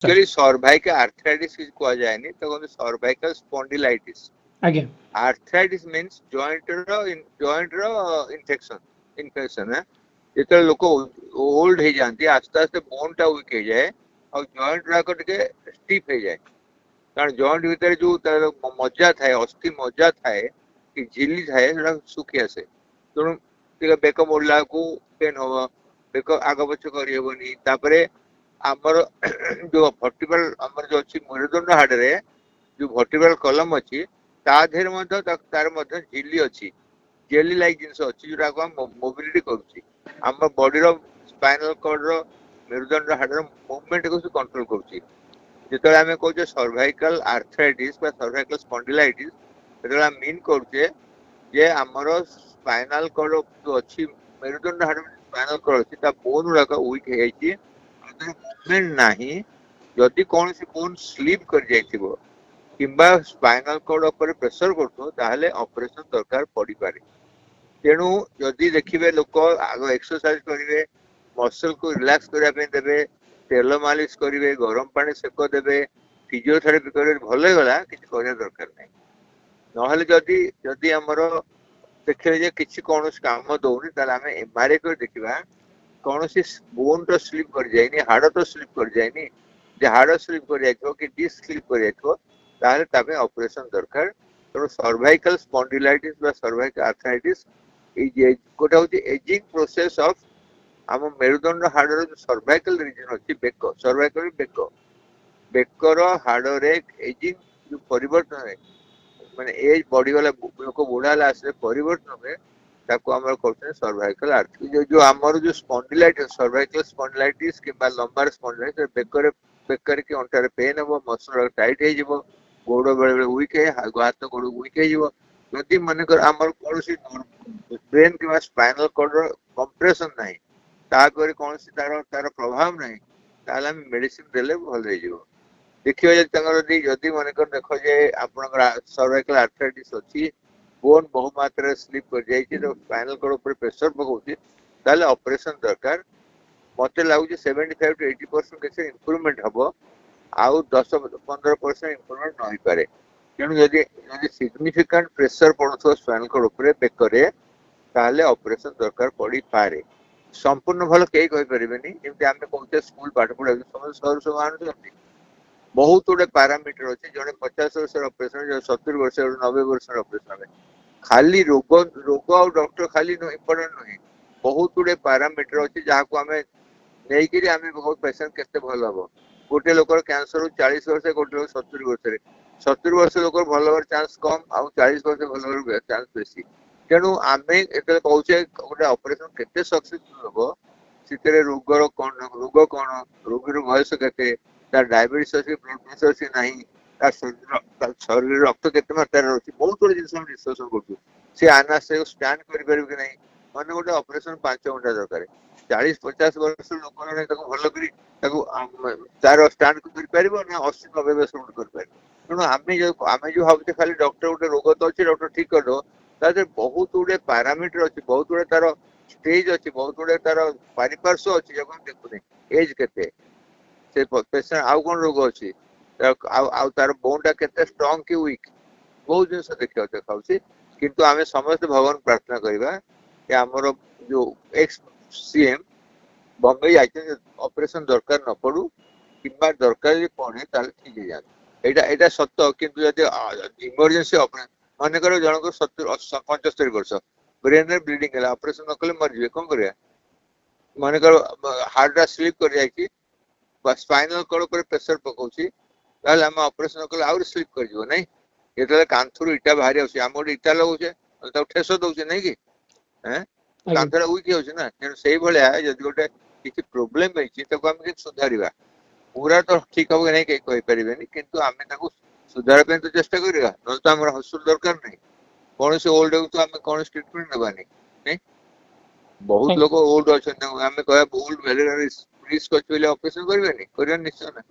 actually cervical arthritis किसी कह जाएनी तो कहते सर्वाइकल स्पॉन्डिलाइटिस आज्ञा आर्थराइटिस मींस जॉइंट रो इन्फेक्शन है जिते लोक ओल्ड हो जाती आस्ते आस्ते बोन टा वीक हो जाए और जॉइंट गुड़ाक टे स्टिफ हो जाए कारण जॉइंट भितर जो तार मज्जा थाए अस्थि मज्जा थाए कि झिल्ली थाए सुखी आसे तेणु बेक मोड़ला को पेन हम बेक आग पछ करनी आमर जो वर्टिब्रल आमर जो अच्छी मेरुदंड हाड़ रे जो वर्टिब्रल कलम अच्छी तार झिल्ली अच्छी जेली लाइक जिनस अच्छी जोटा को मोबिलिटी करुच्ची आम बॉडी रो स्पाइनल कॉर्ड रो मेरुदंड हाड़ रो मूवमेंट को कंट्रोल करुच्ची जिते आम कहे सर्वाइकल आर्थराइटिस सर्वाइकल स्पॉन्डिलाइटिस से मीन करुचे जे आमर स्पाइनल कॉर्ड जो अच्छी मेरुदंड हाड़ स्पाइनल कॉर्ड अच्छी बोन गुड़ाक वीक हो मूवमेंट नाही जदि कौन बोन स्लीप कर जाइथिबो किंबा स्पाइनल कॉर्ड ऊपर प्रेशर करथो ताहले ऑपरेशन दरकार पड़ी पारे तेणु जदि देखिबे लोक आग एक्सरसाइज करिवे मसल को रिलैक्स करिया पे देबे तेल मालिश करिवे गरम पानी सेक देबे फिजियोथेरापी करिवे भले गला किछ करिया दरकार नै नहले जदि जदि हमर देखिबे जे किछ कोनोस काम दउनी ताले हमें एमआरआई कर देखिबा कौन सी बोन तो स्लिप कर जाए हाड़ तो स्लिप कर जाए हाड़ स्लिप कर जाए कि डिस्क स्लिप कर जाए ऑपरेशन दरकार तेणु सर्वाइकल स्पॉन्डिलाइटिस सर्वाइकल आर्थराइटिस गोटे हूँ एजिंग प्रोसेस ऑफ आम मेरुदंड हाड़ जो सर्वाइकल रीजन अच्छी बेक सर्वाइकल बेकर हाड़ रे एजिंग जो परिवर्तन है माने एज बढ़ीगला लोक बुढ़ा आसे परिवर्तन हुए सर्वाइकल आर्थराइटिस जो आमर जो स्पॉन्डिलाइटिस सर्वाइकल स्पॉन्डिलाइटिस किंबा लंबार स्पॉन्डिलाइटिस बेकर की अंटार पेन हम मसल टाइट हो गोड़ बेले बेले वीक है हाथ गोड़ वीक हो जदि मनकर आमर कौन ब्रेन कि स्पाइनल कॉर्ड कंप्रेशन ना तापर कौन तार तार प्रभाव ना ताले मेडिसिन देले भल हो देखिए जदि मनकर देख जे आपनकर सर्वाइकल आर्थराइटिस अच्छी बोन बहु मात्रा स्लिप कर जाइए तो स्पाइनल कॉर्ड ऊपर प्रेशर पकाउची ताले ऑपरेशन दरकार मते लागुची 75 to 80% केसे इंप्रूवमेंट हबो आउ 10-15% इंप्रूवमेंट न होई पारे तेणु यदि यदि सिग्निफिकेंट प्रेशर पड़ुथो स्पाइनल कॉर्ड ऊपर बेकरे ताले ऑपरेशन दरकार पड़ी पारे संपूर्ण भल केही कहि परिबेनी जेमति आमे कहते स्कूल पाठ पढा समझ सर सब आनुचंती बहुत गुड़े पैरामीटर अच्छे जड़े 50 वर्ष ऑपरेशन जो 70 वर्ष 90 वर्ष ऑपरेशन खाली रोग रोग और डॉक्टर खाली इम्पोर्टेंट नुहे बहुत गुड़े पैरामीटर अच्छे जहाँ को आम नहीं आम बहुत पेसेंट केते भल हम गोटे लोक कैंसर 40 वर्ष गोटे लोक 70 वर्ष 70 वर्ष लोक भल हबार चांस कम आउ 40 वर्ष भल हबार चांस बेसी तेणु आम एते कहूचे गोटे ऑपरेशन केते सक्सेसफुल हम से रोगर कौन रोगी बयस के डायबिटीज अच्छी ब्लड प्रेशर अच्छी ना शरीर रक्त केते मात्रा अच्छी बहुत गुड जिन डिस्कसन कर आना से स्टैंड कर मैंने गोटे ऑपरेशन 5 घंटा दरकार 40-50 वर्ष लोक भल तार स्टैंड कर 80-90 कर तेणु आम जो भावते खाली डॉक्टर गोटे रोग तो अच्छे डॉक्टर ठीक कर बहुत गुड़े पैरामीटर अच्छी बहुत गुड़े तार स्टेज अच्छी बहुत गुड़े तार पारिपार्श्व अच्छी जब हम देखुने एज के से पेशेंट आउ कौन रोग अच्छी तार बोन टा केते स्ट्रांग कि वीक बहुत जिन देखा देखा किंतु आम समस्त भगवान प्रार्थना करवा कि आमर जो एक्स सीएम बम्बई जाइए ऑपरेशन दरकार न पड़ू कि दरकार पड़े ठीक है यहाँ सत्य किंतु इमरजेंसी ऑपरेशन मनकर जनक 75 वर्ष ब्रेन रे ब्लीडिंग है ऑपरेशन न कले मर कौन कर मनकर हार्ट स्लीप कर जाए स्पाइनल कॉर्ड ऊपर प्रेशर पकाउची ताले हम ऑपरेशन कले आउर स्लिप कर जिवो नै एतले कांथुर इटा बाहरी आउची हम ओडी इटा लगौचे त ठेस दउचे नै कि हैं कांथरा उइकी होची ना तेन सेही भलिया जदि गोटे किछि प्रॉब्लम होईची त हम कि सुधारिबा पूरा तो ठीक हो नै कहि परिबेनी किंतु आमे ताको सुधार पे तो चेष्टा करिबा न तो हमर हॉस्पिटल दरकार नै कोन से ओल्ड हो तो हम कोन ट्रीटमेंट देबानी नै बहुत लोग ओल्ड अछन हमें कहया ओल्ड वेलर रिस्क अच्छे ऑपरेशन करबे नहीं निश्चय ना